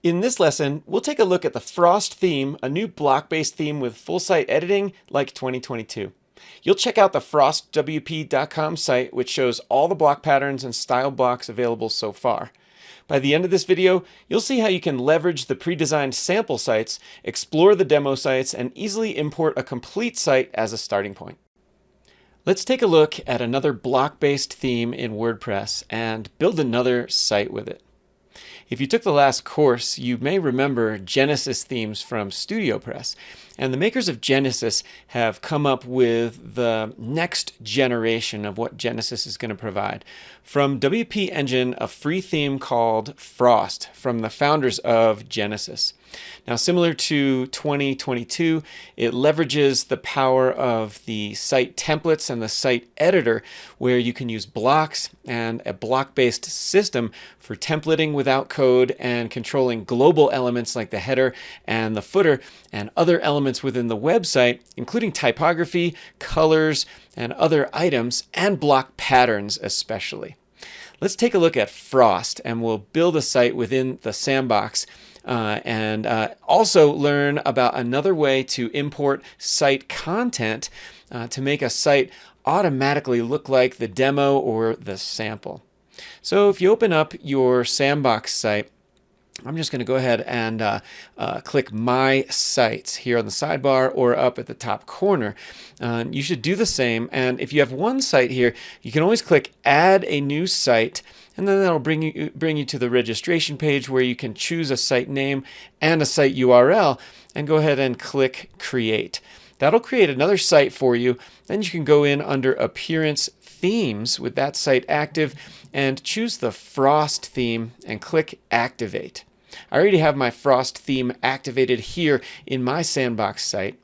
In this lesson, we'll take a look at the Frost theme, a new block-based theme with full site editing like 2022. You'll check out the FrostWP.com site, which shows all the block patterns and style blocks available so far. By the end of this video, you'll see how you can leverage the pre-designed sample sites, explore the demo sites, and easily import a complete site as a starting point. Let's take a look at another block-based theme in WordPress and build another site with it. If you took the last course, you may remember Genesis themes from StudioPress. And the makers of Genesis have come up with the next generation of what Genesis is going to provide. From WP Engine, a free theme called Frost from the founders of Genesis. Now, similar to 2022, it leverages the power of the site templates and the site editor, where you can use blocks and a block-based system for templating without code and controlling global elements like the header and the footer and other elements within the website, including typography, colors, and other items, and block patterns especially. Let's take a look at Frost, and we'll build a site within the sandbox and also learn about another way to import site content to make a site automatically look like the demo or the sample. So if you open up your sandbox site, I'm just going to go ahead and click My Sites here on the sidebar or up at the top corner. You should do the same. And if you have one site here, you can always click Add a New Site, and then that'll bring you to the registration page where you can choose a site name and a site URL and go ahead and click Create. That'll create another site for you. Then you can go in under Appearance Themes with that site active and choose the Frost theme and click Activate. I already have my Frost theme activated here in my sandbox site.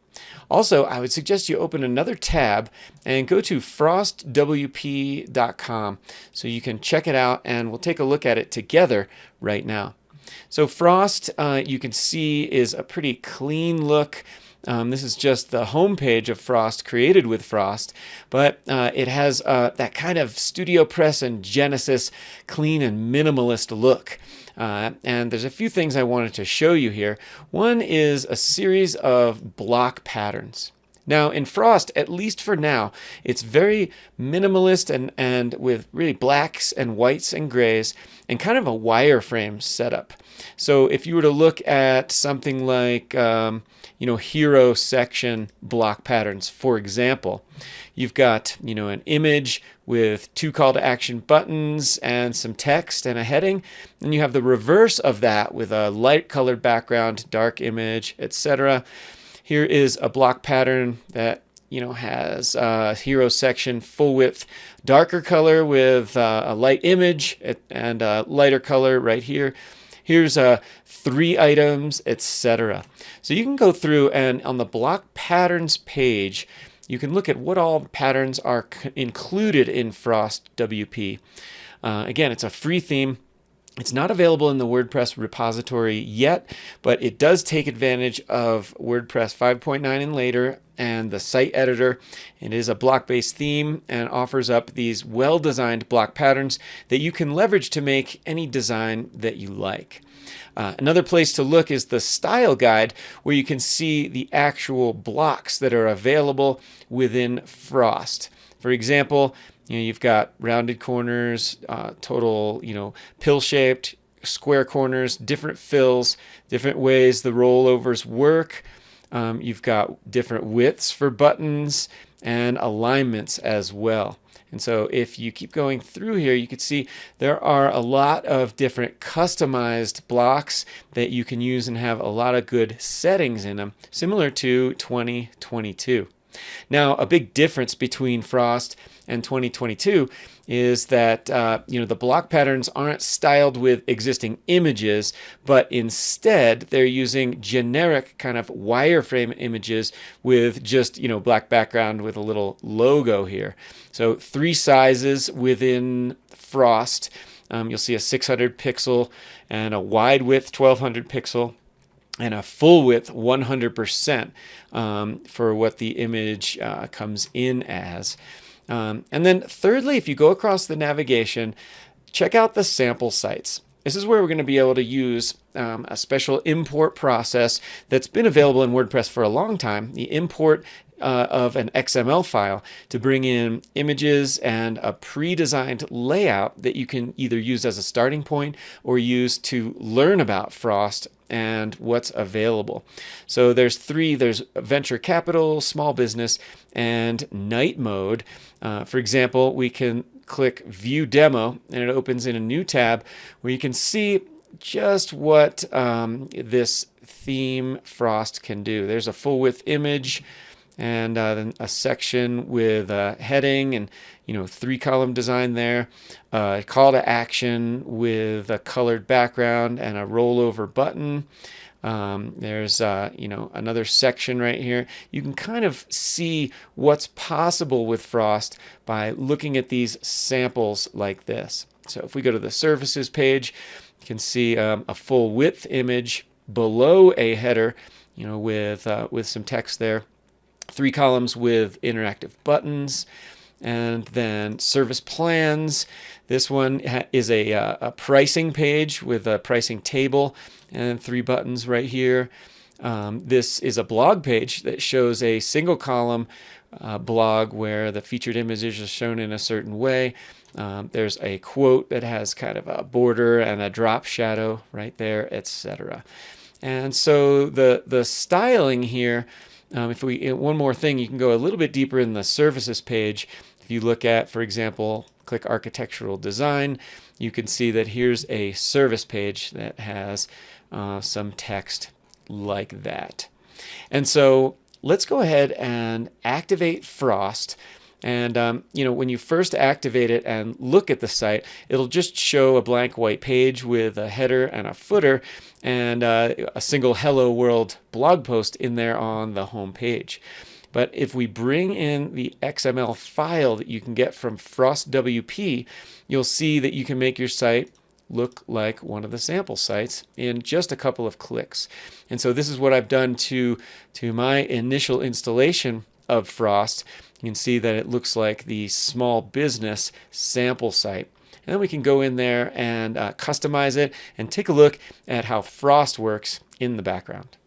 Also, I would suggest you open another tab and go to FrostWP.com so you can check it out, and we'll take a look at it together right now. So Frost, you can see, is a pretty clean look. This is just the home page of Frost, created with Frost, but it has that kind of StudioPress and Genesis clean and minimalist look. And there's a few things I wanted to show you here. One is a series of block patterns. Now in Frost, at least for now, it's very minimalist and with really blacks and whites and grays and kind of a wireframe setup. So if you were to look at something like hero section block patterns, for example, you've got an image with two call to action buttons and some text and a heading, and you have the reverse of that with a light colored background, dark image, etc. Here is a block pattern that has a hero section full width, darker color with a light image and a lighter color right here. Here's 3 items, etc. So you can go through and on the block patterns page, you can look at what all patterns are included in Frost WP. Again, it's a free theme. It's not available in the WordPress repository yet, but it does take advantage of WordPress 5.9 and later and the site editor. It is a block-based theme and offers up these well-designed block patterns that you can leverage to make any design that you like. Another place to look is the style guide, where you can see the actual blocks that are available within Frost. For example, you've got rounded corners, total, pill-shaped, square corners, different fills, different ways the rollovers work. You've got different widths for buttons and alignments as well. And so if you keep going through here, you can see there are a lot of different customized blocks that you can use and have a lot of good settings in them, similar to 2022. Now, a big difference between Frost and 2022 is that the block patterns aren't styled with existing images, but instead they're using generic kind of wireframe images with just black background with a little logo here. So 3 sizes within Frost. You'll see a 600 pixel and a wide width 1200 pixel. And a full width 100% for what the image comes in as. And then thirdly, if you go across the navigation, check out the sample sites. this is where we're going to be able to use a special import process that's been available in WordPress for a long time, the import of an XML file to bring in images and a pre-designed layout that you can either use as a starting point or use to learn about Frost and what's available. So there's three. There's venture capital, small business, and night mode. For example, we can click View Demo, and it opens in a new tab where you can see just what this theme Frost can do. There's a full width image, and then a section with a heading and 3-column design there, call to action with a colored background and a rollover button. There's another section right here. You can kind of see what's possible with Frost by looking at these samples like this. So if we go to the services page, you can see a full width image below a header, with some text there. 3 columns with interactive buttons, and then service plans. This one is a pricing page with a pricing table and 3 buttons right here. This is a blog page that shows a single column blog where the featured images are shown in a certain way. There's a quote that has kind of a border and a drop shadow right there, etc. And so the styling here, one more thing, you can go a little bit deeper in the services page. If you look at, for example, click architectural design, you can see that here's a service page that has some text like that. And so let's go ahead and activate Frost. And when you first activate it and look at the site, it'll just show a blank white page with a header and a footer and a single Hello World blog post in there on the home page. But if we bring in the XML file that you can get from FrostWP, you'll see that you can make your site look like one of the sample sites in just a couple of clicks. And so this is what I've done to my initial installation of Frost. You can see that it looks like the small business sample site. And then we can go in there and customize it and take a look at how Frost works in the background.